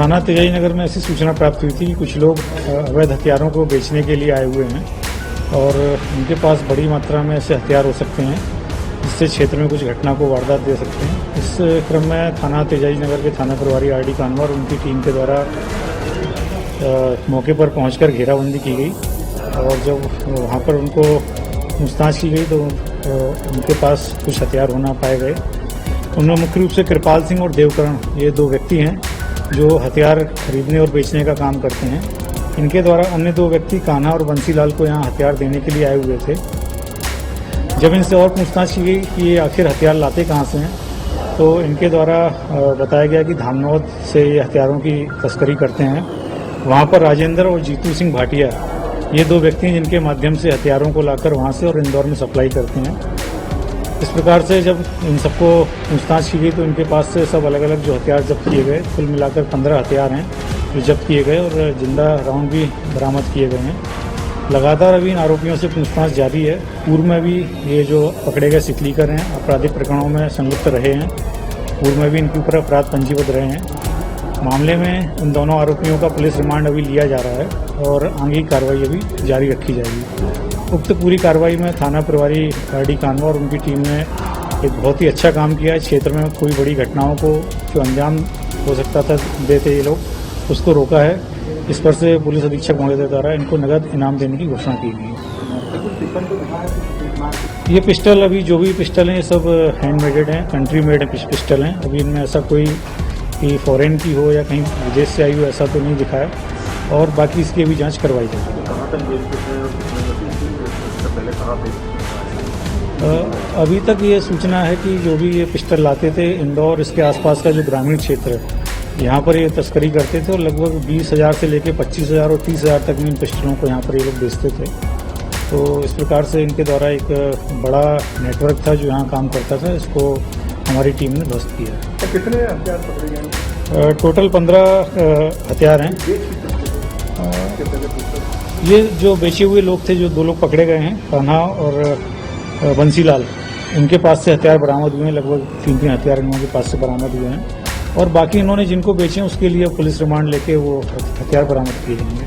थाना तेजाई नगर में ऐसी सूचना प्राप्त हुई थी कि कुछ लोग अवैध हथियारों को बेचने के लिए आए हुए हैं और उनके पास बड़ी मात्रा में ऐसे हथियार हो सकते हैं जिससे क्षेत्र में कुछ घटना को वारदात दे सकते हैं। इस क्रम में थाना तेजाई नगर के थाना प्रभारी आर.डी. कानवर और उनकी टीम के द्वारा मौके पर पहुंचकर घेराबंदी की गई और जब वहां पर उनको पूछताछ की गई तो उनके पास कुछ हथियार होना पाए गए। उनमें मुख्य रूप से कृपाल सिंह और देवकरण ये दो व्यक्ति हैं जो हथियार खरीदने और बेचने का काम करते हैं। इनके द्वारा अन्य दो व्यक्ति कान्हा और बंसीलाल को यहाँ हथियार देने के लिए आए हुए थे। जब इनसे और पूछताछ की गई कि ये आखिर हथियार लाते कहाँ से हैं तो इनके द्वारा बताया गया कि धामनौद से ये हथियारों की तस्करी करते हैं। वहाँ पर राजेंद्र और जीतू सिंह भाटिया ये दो व्यक्ति हैं जिनके माध्यम से हथियारों को लाकर वहाँ से और इंदौर में सप्लाई करते हैं। इस प्रकार से जब इन सबको पूछताछ की गई तो इनके पास से सब अलग अलग जो हथियार जब्त किए गए, कुल मिलाकर 15 हथियार हैं जो जब्त किए गए और जिंदा राउंड भी बरामद किए गए हैं। लगातार अभी इन आरोपियों से पूछताछ जारी है। पूर्व में भी ये जो पकड़े गए सिकलीकर हैं आपराधिक प्रकरणों में संलिप्त रहे हैं। पूर्व में भी इनके ऊपर अपराध पंजीबद्ध रहे हैं। मामले में इन दोनों आरोपियों का पुलिस रिमांड अभी लिया जा रहा है और आगे की कार्रवाई अभी जारी रखी जाएगी। उक्त पूरी कार्रवाई में थाना प्रभारी आर.डी. कानवा और उनकी टीम ने एक बहुत ही अच्छा काम किया है। क्षेत्र में कोई बड़ी घटनाओं को जो अंजाम हो सकता था देते ये लोग उसको रोका है। इस पर से पुलिस अधीक्षक महोदय द्वारा इनको नगद इनाम देने की घोषणा की गई है। ये पिस्टल अभी जो भी पिस्टल हैं ये सब हैंडमेडेड हैं, कंट्री मेड पिस्टल हैं। अभी इनमें ऐसा कोई कि फॉरेन की हो या कहीं विदेश से आई हो ऐसा तो नहीं दिखा है और बाकी इसकी अभी जांच करवाई जाएगी। अभी तक ये सूचना है कि जो भी ये पिस्टल लाते थे इंदौर इसके आसपास का जो ग्रामीण क्षेत्र है यहाँ पर ये तस्करी करते थे और लगभग 20,000 से लेकर 25,000 और 30,000 तक इन पिस्टलों को यहाँ पर ये लोग बेचते थे। तो इस प्रकार से इनके द्वारा एक बड़ा नेटवर्क था जो यहाँ काम करता था, इसको हमारी टीम ने ध्वस्त किया। तो कितने हथियार पकड़े गए? टोटल 15 हथियार हैं। ये जो बेचे हुए लोग थे, जो दो लोग पकड़े गए हैं कान्हा और बंसीलाल, इनके पास से हथियार बरामद हुए हैं। लगभग 3 हथियार इनके पास से बरामद हुए हैं और बाकी इन्होंने जिनको बेचे हैं उसके लिए पुलिस रिमांड लेके वो हथियार बरामद किए जाएंगे।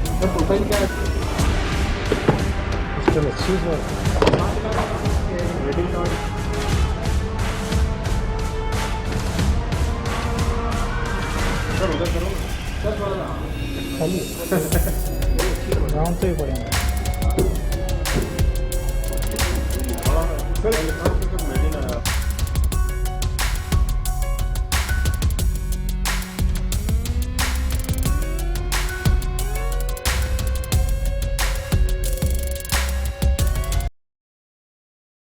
राउंड तो ही पड़ेंगे।